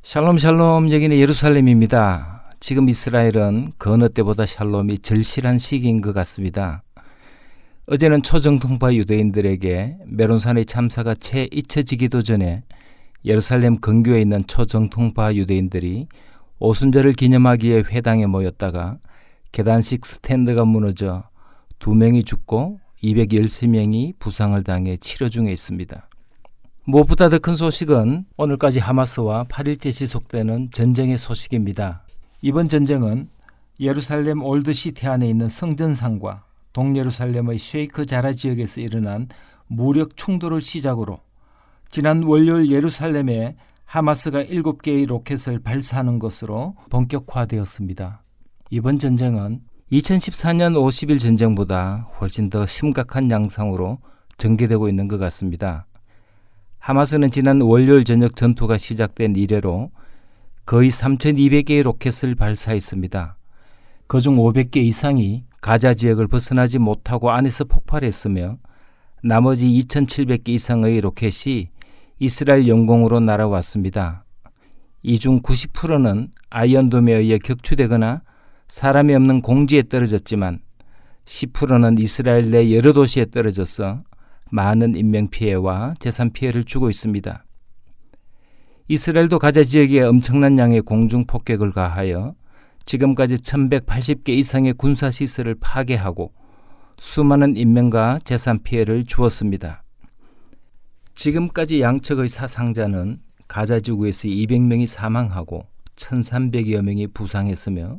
샬롬 샬롬, 여기는 예루살렘입니다. 지금 이스라엘은 그 어느 때보다 샬롬이 절실한 시기인 것 같습니다. 어제는 초정통파 유대인들에게 메론산의 참사가 채 잊혀지기도 전에 예루살렘 근교에 있는 초정통파 유대인들이 오순절을 기념하기에 회당에 모였다가 계단식 스탠드가 무너져 2명이 죽고 213명이 부상을 당해 치료 중에 있습니다. 무엇보다 더 큰 소식은 오늘까지 하마스와 8일째 지속되는 전쟁의 소식입니다. 이번 전쟁은 예루살렘 올드시티 안에 있는 성전상과 동예루살렘의 쉐이크 자라 지역에서 일어난 무력 충돌을 시작으로 지난 월요일 예루살렘에 하마스가 7개의 로켓을 발사하는 것으로 본격화되었습니다. 이번 전쟁은 2014년 50일 전쟁보다 훨씬 더 심각한 양상으로 전개되고 있는 것 같습니다. 하마스는 지난 월요일 저녁 전투가 시작된 이래로 거의 3,200개의 로켓을 발사했습니다. 그중 500개 이상이 가자 지역을 벗어나지 못하고 안에서 폭발했으며 나머지 2,700개 이상의 로켓이 이스라엘 영공으로 날아왔습니다. 이 중 90%는 아이언돔에 의해 격추되거나 사람이 없는 공지에 떨어졌지만 10%는 이스라엘 내 여러 도시에 떨어져서 많은 인명피해와 재산피해를 주고 있습니다. 이스라엘도 가자 지역에 엄청난 양의 공중폭격을 가하여 지금까지 1,180개 이상의 군사시설을 파괴하고 수많은 인명과 재산피해를 주었습니다. 지금까지 양측의 사상자는 가자 지구에서 200명이 사망하고 1,300여 명이 부상했으며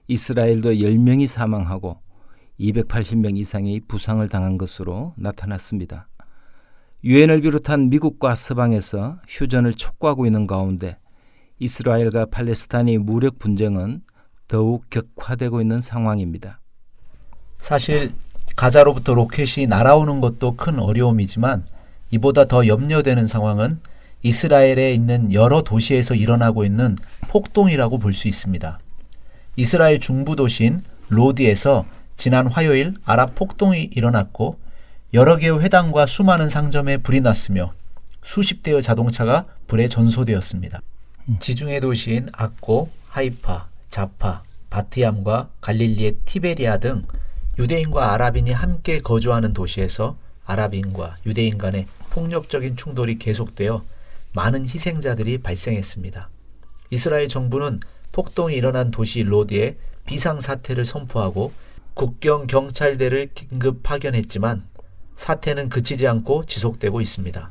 이스라엘도 10명이 사망하고 280명 이상이 부상을 당한 것으로 나타났습니다. 유엔을 비롯한 미국과 서방에서 휴전을 촉구하고 있는 가운데 이스라엘과 팔레스타인의 무력 분쟁은 더욱 격화되고 있는 상황입니다. 사실 가자로부터 로켓이 날아오는 것도 큰 어려움이지만 이보다 더 염려되는 상황은 이스라엘에 있는 여러 도시에서 일어나고 있는 폭동이라고 볼 수 있습니다. 이스라엘 중부 도시인 로드에서 지난 화요일 아랍 폭동이 일어났고 여러 개의 회당과 수많은 상점에 불이 났으며 수십 대의 자동차가 불에 전소되었습니다. 지중해 도시인 악고, 하이파, 자파, 바티암과 갈릴리의 티베리아 등 유대인과 아랍인이 함께 거주하는 도시에서 아랍인과 유대인 간의 폭력적인 충돌이 계속되어 많은 희생자들이 발생했습니다. 이스라엘 정부는 폭동이 일어난 도시 로드에 비상사태를 선포하고 국경 경찰대를 긴급 파견했지만 사태는 그치지 않고 지속되고 있습니다.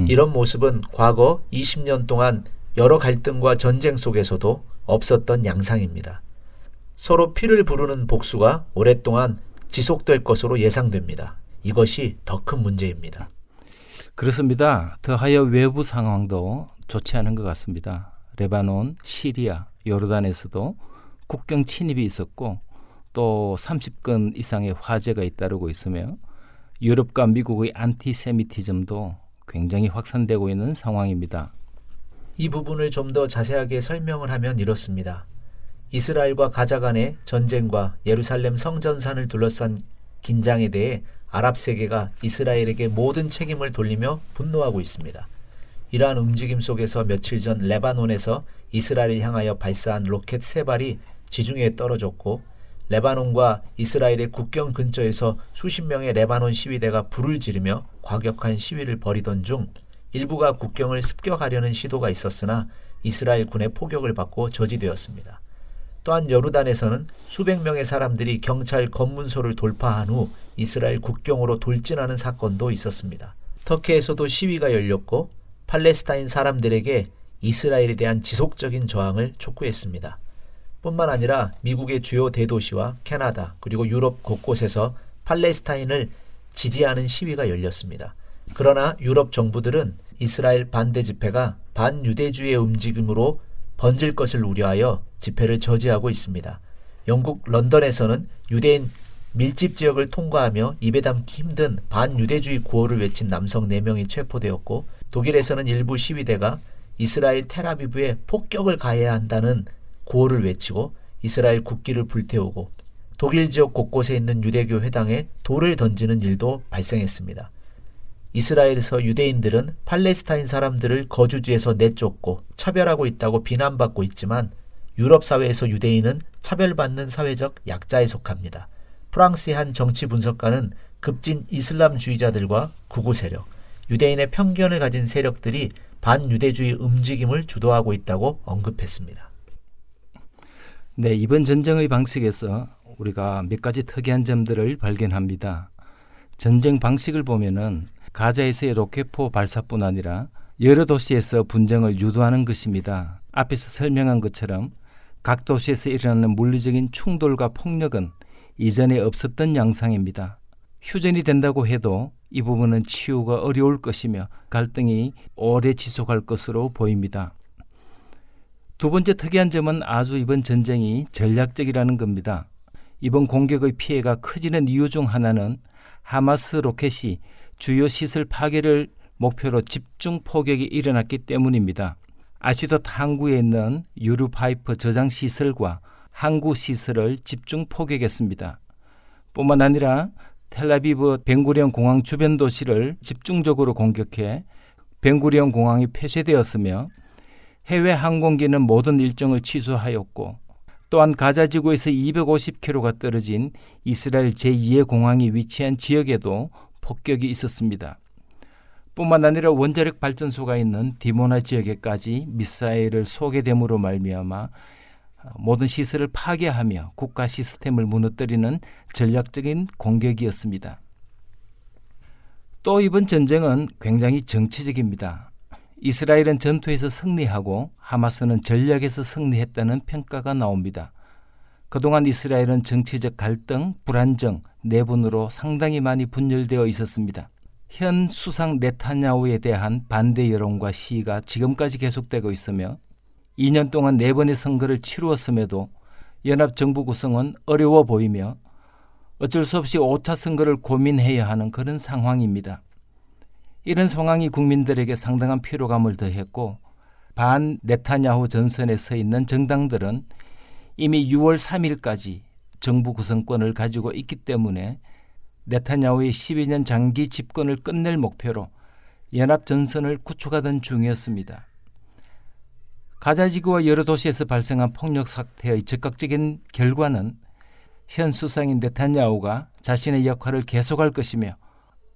이런 모습은 과거 20년 동안 여러 갈등과 전쟁 속에서도 없었던 양상입니다. 서로 피를 부르는 복수가 오랫동안 지속될 것으로 예상됩니다. 이것이 더 큰 문제입니다. 그렇습니다. 더하여 외부 상황도 좋지 않은 것 같습니다. 레바논, 시리아, 요르단에서도 국경 침입이 있었고 또 30건 이상의 화재가 잇따르고 있으며 유럽과 미국의 안티세미티즘도 굉장히 확산되고 있는 상황입니다. 이 부분을 좀 더 자세하게 설명을 하면 이렇습니다. 이스라엘과 가자 간의 전쟁과 예루살렘 성전산을 둘러싼 긴장에 대해 아랍 세계가 이스라엘에게 모든 책임을 돌리며 분노하고 있습니다. 이러한 움직임 속에서 며칠 전 레바논에서 이스라엘을 향하여 발사한 로켓 3발이 지중해에 떨어졌고 레바논과 이스라엘의 국경 근처에서 수십 명의 레바논 시위대가 불을 지르며 과격한 시위를 벌이던 중 일부가 국경을 습격하려는 시도가 있었으나 이스라엘 군의 포격을 받고 저지되었습니다. 또한 요르단에서는 수백 명의 사람들이 경찰 검문소를 돌파한 후 이스라엘 국경으로 돌진하는 사건도 있었습니다. 터키에서도 시위가 열렸고 팔레스타인 사람들에게 이스라엘에 대한 지속적인 저항을 촉구했습니다. 뿐만 아니라 미국의 주요 대도시와 캐나다 그리고 유럽 곳곳에서 팔레스타인을 지지하는 시위가 열렸습니다. 그러나 유럽 정부들은 이스라엘 반대 집회가 반유대주의 움직임으로 번질 것을 우려하여 집회를 저지하고 있습니다. 영국 런던에서는 유대인 밀집 지역을 통과하며 입에 담기 힘든 반유대주의 구호를 외친 남성 4명이 체포되었고 독일에서는 일부 시위대가 이스라엘 텔아비브에 폭격을 가해야 한다는 구호를 외치고 이스라엘 국기를 불태우고 독일 지역 곳곳에 있는 유대교 회당에 돌을 던지는 일도 발생했습니다. 이스라엘에서 유대인들은 팔레스타인 사람들을 거주지에서 내쫓고 차별하고 있다고 비난받고 있지만 유럽 사회에서 유대인은 차별받는 사회적 약자에 속합니다. 프랑스의 한 정치 분석가는 급진 이슬람주의자들과 구구 세력, 유대인의 편견을 가진 세력들이 반유대주의 움직임을 주도하고 있다고 언급했습니다. 네, 이번 전쟁의 방식에서 우리가 몇 가지 특이한 점들을 발견합니다. 전쟁 방식을 보면은 가자에서의 로켓포 발사뿐 아니라 여러 도시에서 분쟁을 유도하는 것입니다. 앞에서 설명한 것처럼 각 도시에서 일어나는 물리적인 충돌과 폭력은 이전에 없었던 양상입니다. 휴전이 된다고 해도 이 부분은 치유가 어려울 것이며 갈등이 오래 지속할 것으로 보입니다. 두 번째 특이한 점은 아주 이번 전쟁이 전략적이라는 겁니다. 이번 공격의 피해가 커지는 이유 중 하나는 하마스 로켓이 주요 시설 파괴를 목표로 집중 포격이 일어났기 때문입니다. 아슈돗 항구에 있는 유류 파이프 저장 시설과 항구 시설을 집중 포격했습니다. 뿐만 아니라 텔아비브 벤구리온 공항 주변 도시를 집중적으로 공격해 벤구리온 공항이 폐쇄되었으며 해외 항공기는 모든 일정을 취소하였고 또한 가자 지구에서 250km가 떨어진 이스라엘 제2의 공항이 위치한 지역에도 폭격이 있었습니다. 뿐만 아니라 원자력 발전소가 있는 디모나 지역에까지 미사일을 쏘게됨으로 말미암아 모든 시설을 파괴하며 국가 시스템을 무너뜨리는 전략적인 공격이었습니다. 또 이번 전쟁은 굉장히 정치적입니다. 이스라엘은 전투에서 승리하고 하마스는 전략에서 승리했다는 평가가 나옵니다. 그동안 이스라엘은 정치적 갈등, 불안정, 내분으로 상당히 많이 분열되어 있었습니다. 현 수상 네타냐후에 대한 반대 여론과 시위가 지금까지 계속되고 있으며 2년 동안 4번의 선거를 치루었음에도 연합정부 구성은 어려워 보이며 어쩔 수 없이 5차 선거를 고민해야 하는 그런 상황입니다. 이런 상황이 국민들에게 상당한 피로감을 더했고 반 네타냐후 전선에 서 있는 정당들은 이미 6월 3일까지 정부 구성권을 가지고 있기 때문에 네타냐후의 12년 장기 집권을 끝낼 목표로 연합전선을 구축하던 중이었습니다. 가자지구와 여러 도시에서 발생한 폭력 사태의 즉각적인 결과는 현 수상인 네타냐후가 자신의 역할을 계속할 것이며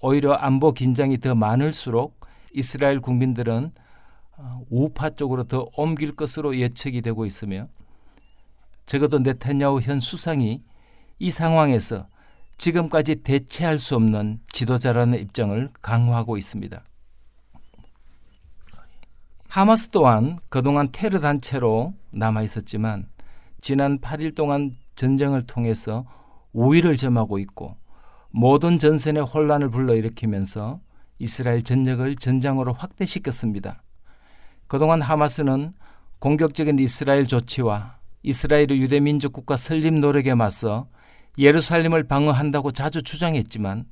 오히려 안보 긴장이 더 많을수록 이스라엘 국민들은 우파 쪽으로 더 옮길 것으로 예측이 되고 있으며 적어도 네타냐후 현 수상이 이 상황에서 지금까지 대체할 수 없는 지도자라는 입장을 강화하고 있습니다. 하마스 또한 그동안 테러 단체로 남아 있었지만 지난 8일 동안 전쟁을 통해서 우위를 점하고 있고 모든 전선에 혼란을 불러일으키면서 이스라엘 전역을 전장으로 확대시켰습니다. 그동안 하마스는 공격적인 이스라엘 조치와 이스라엘의 유대민족 국가 설립 노력에 맞서 예루살렘을 방어한다고 자주 주장했지만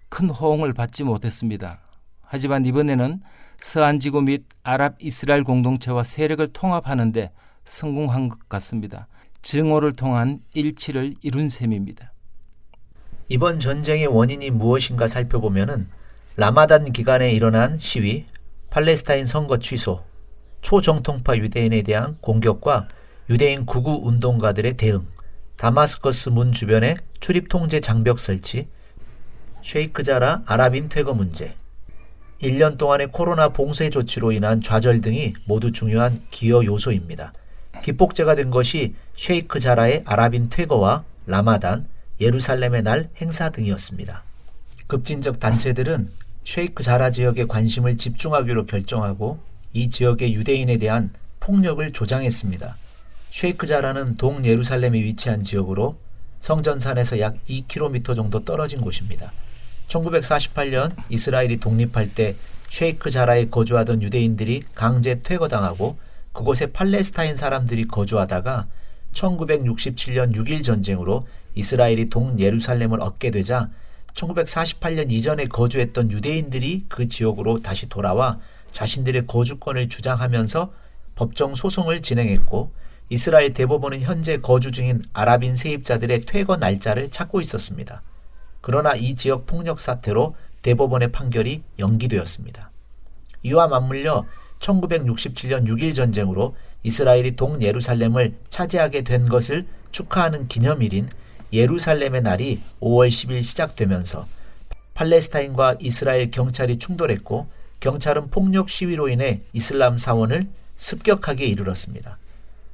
큰 호응을 받지 못했습니다. 하지만 이번에는 서안지구 및 아랍 이스라엘 공동체와 세력을 통합하는 데 성공한 것 같습니다. 증오를 통한 일치를 이룬 셈입니다. 이번 전쟁의 원인이 무엇인가 살펴보면은 라마단 기간에 일어난 시위, 팔레스타인 선거 취소, 초정통파 유대인에 대한 공격과 유대인 구구 운동가들의 대응, 다마스커스 문 주변의 출입 통제 장벽 설치, 셰이크 자라 아랍인 퇴거 문제, 1년 동안의 코로나 봉쇄 조치로 인한 좌절 등이 모두 중요한 기여 요소입니다. 기폭제가 된 것이 셰이크 자라의 아랍인 퇴거와 라마단, 예루살렘의 날 행사 등이었습니다. 급진적 단체들은 셰이크 자라 지역에 관심을 집중하기로 결정하고 이 지역의 유대인에 대한 폭력을 조장했습니다. 셰이크 자라는 동예루살렘에 위치한 지역으로 성전산에서 약 2km 정도 떨어진 곳입니다. 1948년 이스라엘이 독립할 때 셰이크 자라에 거주하던 유대인들이 강제 퇴거당하고 그곳에 팔레스타인 사람들이 거주하다가 1967년 6.1 전쟁으로 이스라엘이 동예루살렘을 얻게 되자 1948년 이전에 거주했던 유대인들이 그 지역으로 다시 돌아와 자신들의 거주권을 주장하면서 법정 소송을 진행했고 이스라엘 대법원은 현재 거주 중인 아랍인 세입자들의 퇴거 날짜를 찾고 있었습니다. 그러나 이 지역 폭력 사태로 대법원의 판결이 연기되었습니다. 이와 맞물려 1967년 6.1 전쟁으로 이스라엘이 동예루살렘을 차지하게 된 것을 축하하는 기념일인 예루살렘의 날이 5월 10일 시작되면서 팔레스타인과 이스라엘 경찰이 충돌했고 경찰은 폭력 시위로 인해 이슬람 사원을 습격하게 이르렀습니다.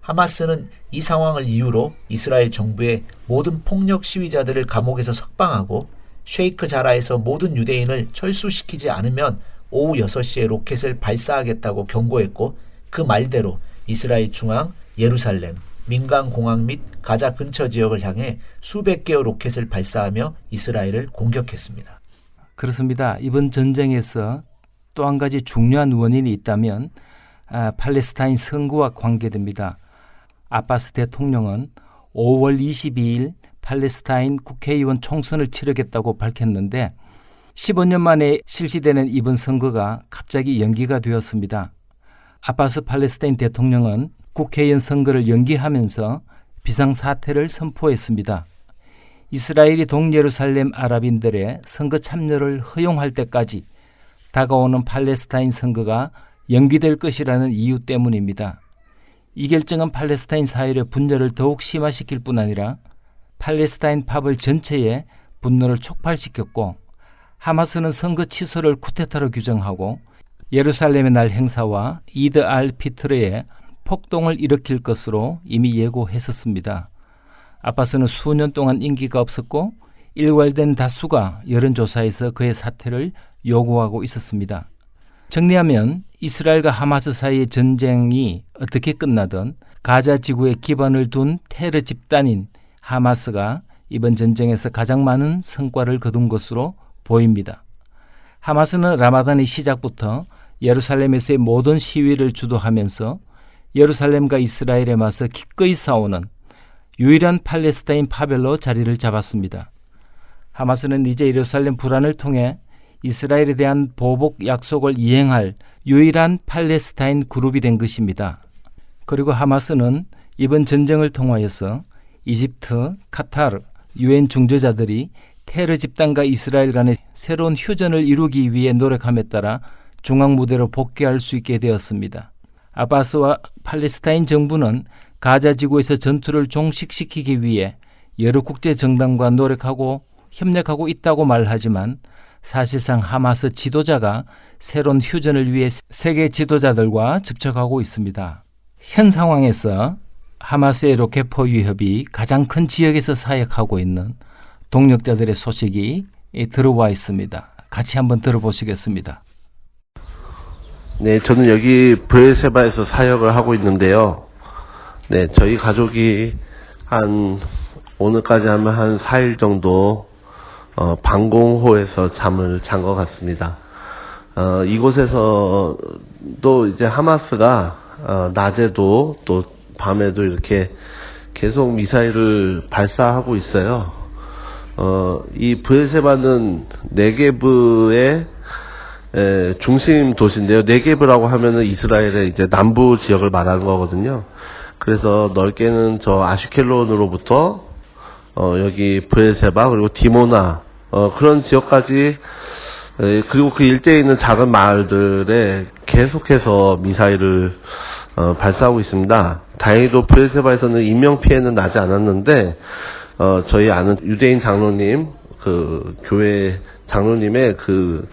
하마스는 이 상황을 이유로 이스라엘 정부의 모든 폭력 시위자들을 감옥에서 석방하고 쉐이크 자라에서 모든 유대인을 철수시키지 않으면 오후 6시에 로켓을 발사하겠다고 경고했고 그 말대로 이스라엘 중앙, 예루살렘, 민간 공항 및 가자 근처 지역을 향해 수백 개의 로켓을 발사하며 이스라엘을 공격했습니다. 그렇습니다. 이번 전쟁에서 또 한 가지 중요한 원인이 있다면 팔레스타인 선거와 관계됩니다. 아바스 대통령은 5월 22일 팔레스타인 국회의원 총선을 치르겠다고 밝혔는데 15년 만에 실시되는 이번 선거가 갑자기 연기가 되었습니다. 아바스 팔레스타인 대통령은 국회의원 선거를 연기하면서 비상사태를 선포했습니다. 이스라엘이 동예루살렘 아랍인들의 선거 참여를 허용할 때까지 다가오는 팔레스타인 선거가 연기될 것이라는 이유 때문입니다. 이 결정은 팔레스타인 사회의 분열을 더욱 심화시킬 뿐 아니라 팔레스타인 파벌 전체에 분노를 촉발시켰고 하마스는 선거 취소를 쿠데타로 규정하고 예루살렘의 날 행사와 이드 알 피트르에 폭동을 일으킬 것으로 이미 예고했었습니다. 아바스는 수년 동안 인기가 없었고 일괄된 다수가 여론조사에서 그의 사퇴를 요구하고 있었습니다. 정리하면 이스라엘과 하마스 사이의 전쟁이 어떻게 끝나든 가자 지구에 기반을 둔 테러 집단인 하마스가 이번 전쟁에서 가장 많은 성과를 거둔 것으로 보입니다. 하마스는 라마단의 시작부터 예루살렘에서의 모든 시위를 주도하면서 예루살렘과 이스라엘에 맞서 기꺼이 싸우는 유일한 팔레스타인 파별로 자리를 잡았습니다. 하마스는 이제 예루살렘 불안을 통해 이스라엘에 대한 보복 약속을 이행할 유일한 팔레스타인 그룹이 된 것입니다. 그리고 하마스는 이번 전쟁을 통하여서 이집트, 카타르, 유엔 중재자들이 테러 집단과 이스라엘 간의 새로운 휴전을 이루기 위해 노력함에 따라 중앙 무대로 복귀할 수 있게 되었습니다. 아바스와 팔레스타인 정부는 가자 지구에서 전투를 종식시키기 위해 여러 국제 정당과 노력하고 협력하고 있다고 말하지만 사실상 하마스 지도자가 새로운 휴전을 위해 세계 지도자들과 접촉하고 있습니다. 현 상황에서 하마스의 로켓포 위협이 가장 큰 지역에서 사역하고 있는 동력자들의 소식이 들어와 있습니다. 같이 한번 들어보시겠습니다. 네, 저는 여기 브에르세바에서 사역을 하고 있는데요. 네, 저희 가족이 오늘까지 하면 한 4일 정도 방공호에서 잠을 잔 것 같습니다. 이곳에서 또 이제 하마스가 낮에도 또 밤에도 이렇게 계속 미사일을 발사하고 있어요. 이 브에르세바는 네게브의 중심 도시인데요. 네게브라고 하면은 이스라엘의 이제 남부 지역을 말하는 거거든요. 그래서 넓게는 저 아슈켈론으로부터 여기 브에르세바 그리고 디모나 그런 지역까지 그리고 그 일대에 있는 작은 마을들에 계속해서 미사일을 발사하고 있습니다. 다행히도 브에르세바에서는 인명 피해는 나지 않았는데 저희 아는 유대인 장로님 그 교회 장로님의 그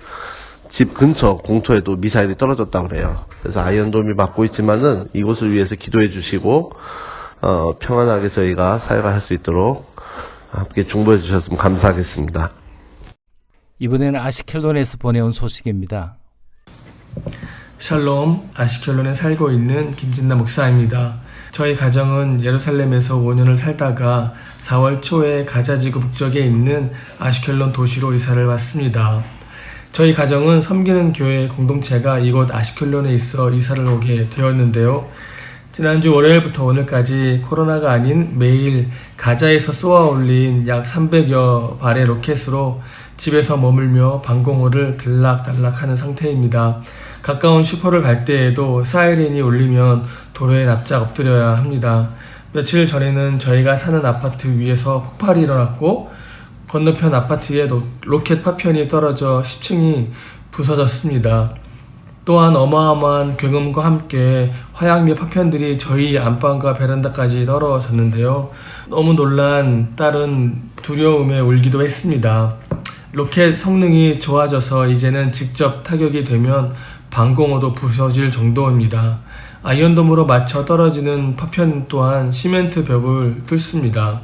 집 근처 공터에도 미사일이 떨어졌다고 그래요. 그래서 아이언돔이 맞고 있지만은 이곳을 위해서 기도해 주시고 평안하게 저희가 사역을 할 수 있도록 함께 중보해 주셨으면 감사하겠습니다. 이번에는 아시켈론에서 보내온 소식입니다. 샬롬, 아시켈론에 살고 있는 김진나 목사입니다. 저희 가정은 예루살렘에서 5년을 살다가 4월 초에 가자지구 북쪽에 있는 아시켈론 도시로 이사를 왔습니다. 저희 가정은 섬기는 교회 공동체가 이곳 아시켈론에 있어 이사를 오게 되었는데요. 지난주 월요일부터 오늘까지 코로나가 아닌 매일 가자에서 쏘아 올린 약 300여 발의 로켓으로 집에서 머물며 방공호를 들락달락하는 상태입니다. 가까운 슈퍼를 갈 때에도 사이렌이 울리면 도로에 납작 엎드려야 합니다. 며칠 전에는 저희가 사는 아파트 위에서 폭발이 일어났고 건너편 아파트에 로켓 파편이 떨어져 10층이 부서졌습니다. 또한 어마어마한 굉음과 함께 화약류 파편들이 저희 안방과 베란다까지 떨어졌는데요. 너무 놀란 딸은 두려움에 울기도 했습니다. 로켓 성능이 좋아져서 이제는 직접 타격이 되면 방공호도 부서질 정도입니다. 아이언돔으로 맞춰 떨어지는 파편 또한 시멘트 벽을 뚫습니다.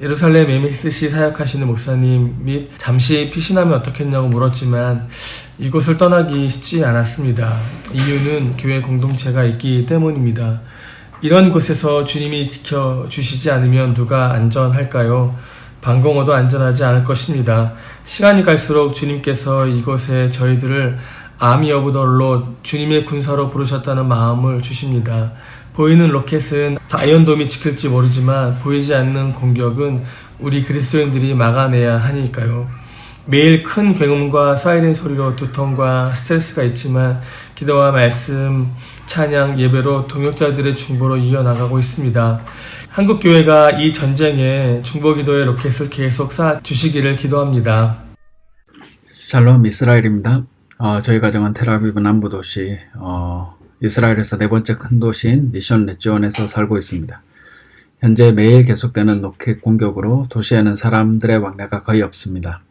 예루살렘 MSC 사역하시는 목사님 및 잠시 피신하면 어떻겠냐고 물었지만 이곳을 떠나기 쉽지 않았습니다. 이유는 교회 공동체가 있기 때문입니다. 이런 곳에서 주님이 지켜주시지 않으면 누가 안전할까요? 방공호도 안전하지 않을 것입니다. 시간이 갈수록 주님께서 이곳에 저희들을 아미 오브 더 롯, 주님의 군사로 부르셨다는 마음을 주십니다. 보이는 로켓은 아이언돔이 지킬지 모르지만 보이지 않는 공격은 우리 그리스도인들이 막아내야 하니까요. 매일 큰 굉음과 사이렌 소리로 두통과 스트레스가 있지만 기도와 말씀, 찬양, 예배로 동역자들의 중보로 이어나가고 있습니다. 한국교회가 이 전쟁에 중보기도의 로켓을 계속 쏴주시기를 기도합니다. 샬롬, 이스라엘입니다. 저희 가정은 텔아비브 남부도시, 이스라엘에서 네 번째 큰 도시인 니션 레지온에서 살고 있습니다. 현재 매일 계속되는 로켓 공격으로 도시에는 사람들의 왕래가 거의 없습니다.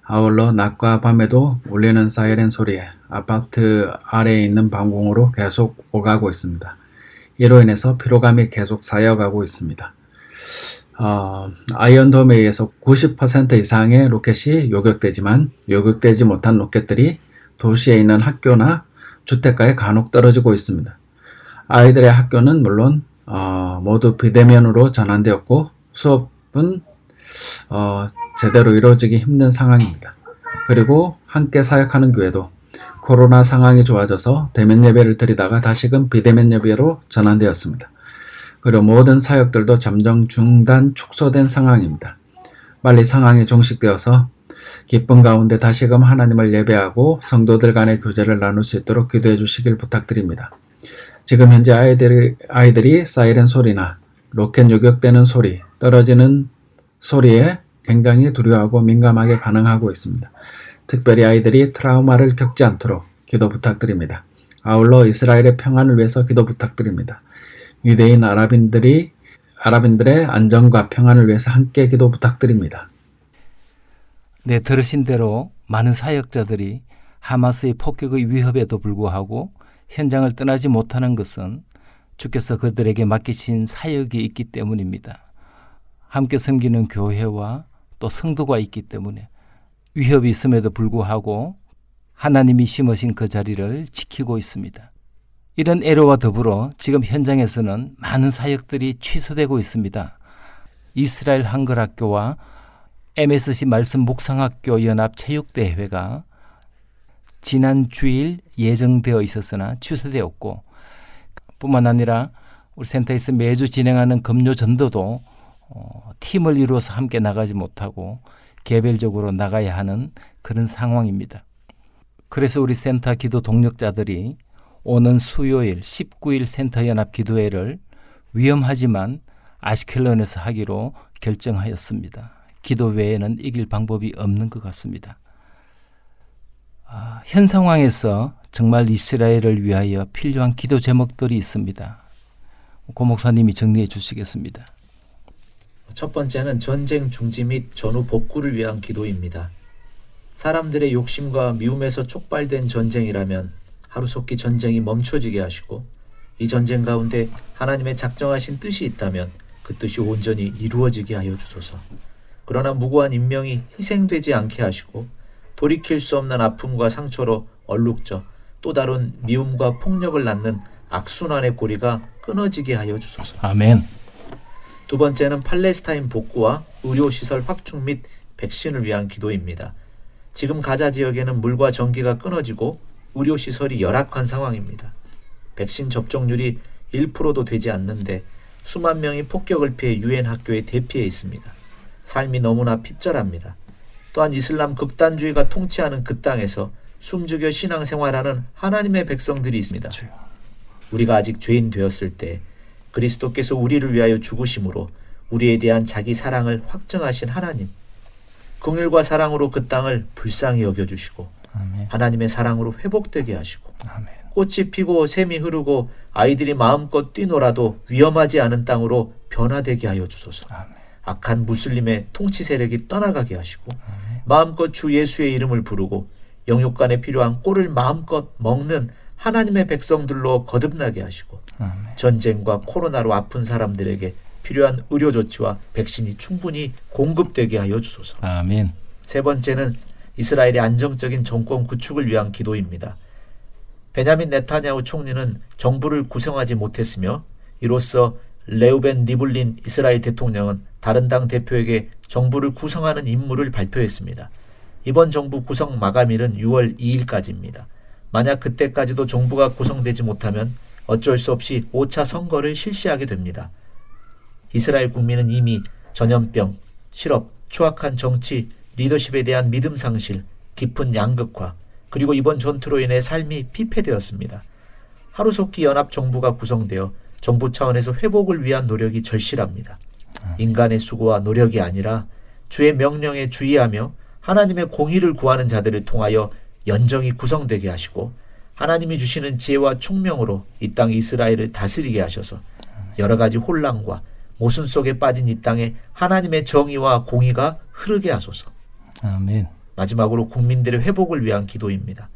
아울러 낮과 밤에도 울리는 사이렌 소리에 아파트 아래에 있는 방공호로 계속 오가고 있습니다. 이로 인해서 피로감이 계속 쌓여가고 있습니다. 아이언돔에 의해서 90% 이상의 로켓이 요격되지만 요격되지 못한 로켓들이 도시에 있는 학교나 주택가에 간혹 떨어지고 있습니다. 아이들의 학교는 물론 모두 비대면으로 전환되었고 수업은 제대로 이루어지기 힘든 상황입니다. 그리고 함께 사역하는 교회도 코로나 상황이 좋아져서 대면 예배를 드리다가 다시금 비대면 예배로 전환되었습니다. 그리고 모든 사역들도 잠정 중단 축소된 상황입니다. 빨리 상황이 종식되어서 기쁨 가운데 다시금 하나님을 예배하고 성도들 간의 교제를 나눌 수 있도록 기도해 주시길 부탁드립니다. 지금 현재 아이들이 사이렌 소리나 로켓 요격되는 소리, 떨어지는 소리에 굉장히 두려워하고 민감하게 반응하고 있습니다. 특별히 아이들이 트라우마를 겪지 않도록 기도 부탁드립니다. 아울러 이스라엘의 평안을 위해서 기도 부탁드립니다. 유대인 아랍인들의 안전과 평안을 위해서 함께 기도 부탁드립니다. 네, 들으신 대로 많은 사역자들이 하마스의 폭격의 위협에도 불구하고 현장을 떠나지 못하는 것은 주께서 그들에게 맡기신 사역이 있기 때문입니다. 함께 섬기는 교회와 또 성도가 있기 때문에 위협이 있음에도 불구하고 하나님이 심으신 그 자리를 지키고 있습니다. 이런 애로와 더불어 지금 현장에서는 많은 사역들이 취소되고 있습니다. 이스라엘 한글학교와 MSC 말씀 묵상학교 연합 체육대회가 지난 주일 예정되어 있었으나 취소되었고 뿐만 아니라 우리 센터에서 매주 진행하는 금요 전도도 팀을 이루어서 함께 나가지 못하고 개별적으로 나가야 하는 그런 상황입니다. 그래서 우리 센터 기도 동력자들이 오는 수요일 19일 센터 연합 기도회를 위험하지만 아시켈론에서 하기로 결정하였습니다. 기도 외에는 이길 방법이 없는 것 같습니다. 현 상황에서 정말 이스라엘을 위하여 필요한 기도 제목들이 있습니다. 고 목사님이 정리해 주시겠습니다. 첫 번째는 전쟁 중지 및 전후 복구를 위한 기도입니다. 사람들의 욕심과 미움에서 촉발된 전쟁이라면 하루속히 전쟁이 멈춰지게 하시고 이 전쟁 가운데 하나님의 작정하신 뜻이 있다면 그 뜻이 온전히 이루어지게 하여 주소서. 그러나 무고한 인명이 희생되지 않게 하시고 돌이킬 수 없는 아픔과 상처로 얼룩져 또 다른 미움과 폭력을 낳는 악순환의 고리가 끊어지게 하여 주소서. 아멘. 두 번째는 팔레스타인 복구와 의료시설 확충 및 백신을 위한 기도입니다. 지금 가자 지역에는 물과 전기가 끊어지고 의료시설이 열악한 상황입니다. 백신 접종률이 1%도 되지 않는데 수만 명이 폭격을 피해 유엔 학교에 대피해 있습니다. 삶이 너무나 핍절합니다. 또한 이슬람 극단주의가 통치하는 그 땅에서 숨죽여 신앙생활하는 하나님의 백성들이 있습니다. 우리가 아직 죄인 되었을 때 그리스도께서 우리를 위하여 죽으심으로 우리에 대한 자기 사랑을 확증하신 하나님, 긍휼과 사랑으로 그 땅을 불쌍히 여겨주시고 아멘. 하나님의 사랑으로 회복되게 하시고 아멘. 꽃이 피고 샘이 흐르고 아이들이 마음껏 뛰놀아도 위험하지 않은 땅으로 변화되게 하여 주소서. 아멘. 악한 무슬림의 통치 세력이 떠나가게 하시고 마음껏 주 예수의 이름을 부르고 영육간에 필요한 꼴을 마음껏 먹는 하나님의 백성들로 거듭나게 하시고 아멘. 전쟁과 코로나로 아픈 사람들에게 필요한 의료 조치와 백신이 충분히 공급되게 하여 주소서. 아멘. 세 번째는 이스라엘의 안정적인 정권 구축을 위한 기도입니다. 베냐민 네타냐후 총리는 정부를 구성하지 못했으며 이로써 레우벤 리블린 이스라엘 대통령은 다른 당 대표에게 정부를 구성하는 임무를 발표했습니다. 이번 정부 구성 마감일은 6월 2일까지입니다. 만약 그때까지도 정부가 구성되지 못하면 어쩔 수 없이 5차 선거를 실시하게 됩니다. 이스라엘 국민은 이미 전염병, 실업, 추악한 정치, 리더십에 대한 믿음 상실, 깊은 양극화, 그리고 이번 전투로 인해 삶이 피폐되었습니다. 하루속히 연합 정부가 구성되어 정부 차원에서 회복을 위한 노력이 절실합니다. 인간의 수고와 노력이 아니라 주의 명령에 주의하며 하나님의 공의를 구하는 자들을 통하여 연정이 구성되게 하시고 하나님이 주시는 지혜와 총명으로 이 땅 이스라엘을 다스리게 하셔서 여러 가지 혼란과 모순 속에 빠진 이 땅에 하나님의 정의와 공의가 흐르게 하소서. 아멘. 마지막으로 국민들의 회복을 위한 기도입니다.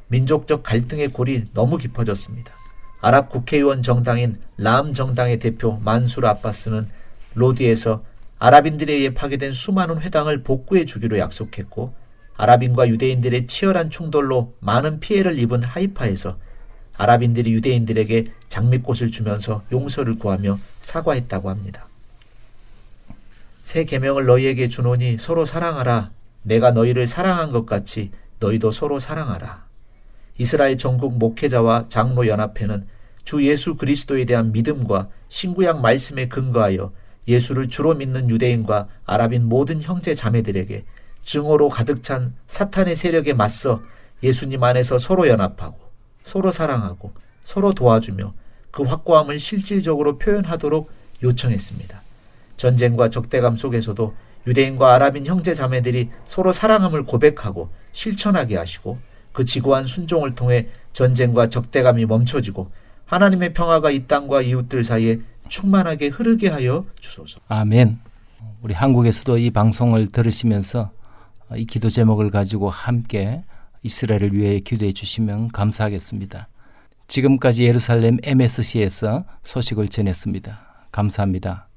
민족적 갈등의 골이 너무 깊어졌습니다. 아랍 국회의원 정당인 람 정당의 대표 만술 아바스는 로디에서 아랍인들에 의해 파괴된 수많은 회당을 복구해 주기로 약속했고 아랍인과 유대인들의 치열한 충돌로 많은 피해를 입은 하이파에서 아랍인들이 유대인들에게 장미꽃을 주면서 용서를 구하며 사과했다고 합니다. 새 계명을 너희에게 주노니 서로 사랑하라. 내가 너희를 사랑한 것 같이 너희도 서로 사랑하라. 이스라엘 전국 목회자와 장로 연합회는 주 예수 그리스도에 대한 믿음과 신구약 말씀에 근거하여 예수를 주로 믿는 유대인과 아랍인 모든 형제 자매들에게 증오로 가득 찬 사탄의 세력에 맞서 예수님 안에서 서로 연합하고 서로 사랑하고 서로 도와주며 그 확고함을 실질적으로 표현하도록 요청했습니다. 전쟁과 적대감 속에서도 유대인과 아랍인 형제 자매들이 서로 사랑함을 고백하고 실천하게 하시고 그 지고한 순종을 통해 전쟁과 적대감이 멈춰지고 하나님의 평화가 이 땅과 이웃들 사이에 충만하게 흐르게 하여 주소서. 아멘. 우리 한국에서도 이 방송을 들으시면서 이 기도 제목을 가지고 함께 이스라엘을 위해 기도해 주시면 감사하겠습니다. 지금까지 예루살렘 MSC에서 소식을 전했습니다. 감사합니다.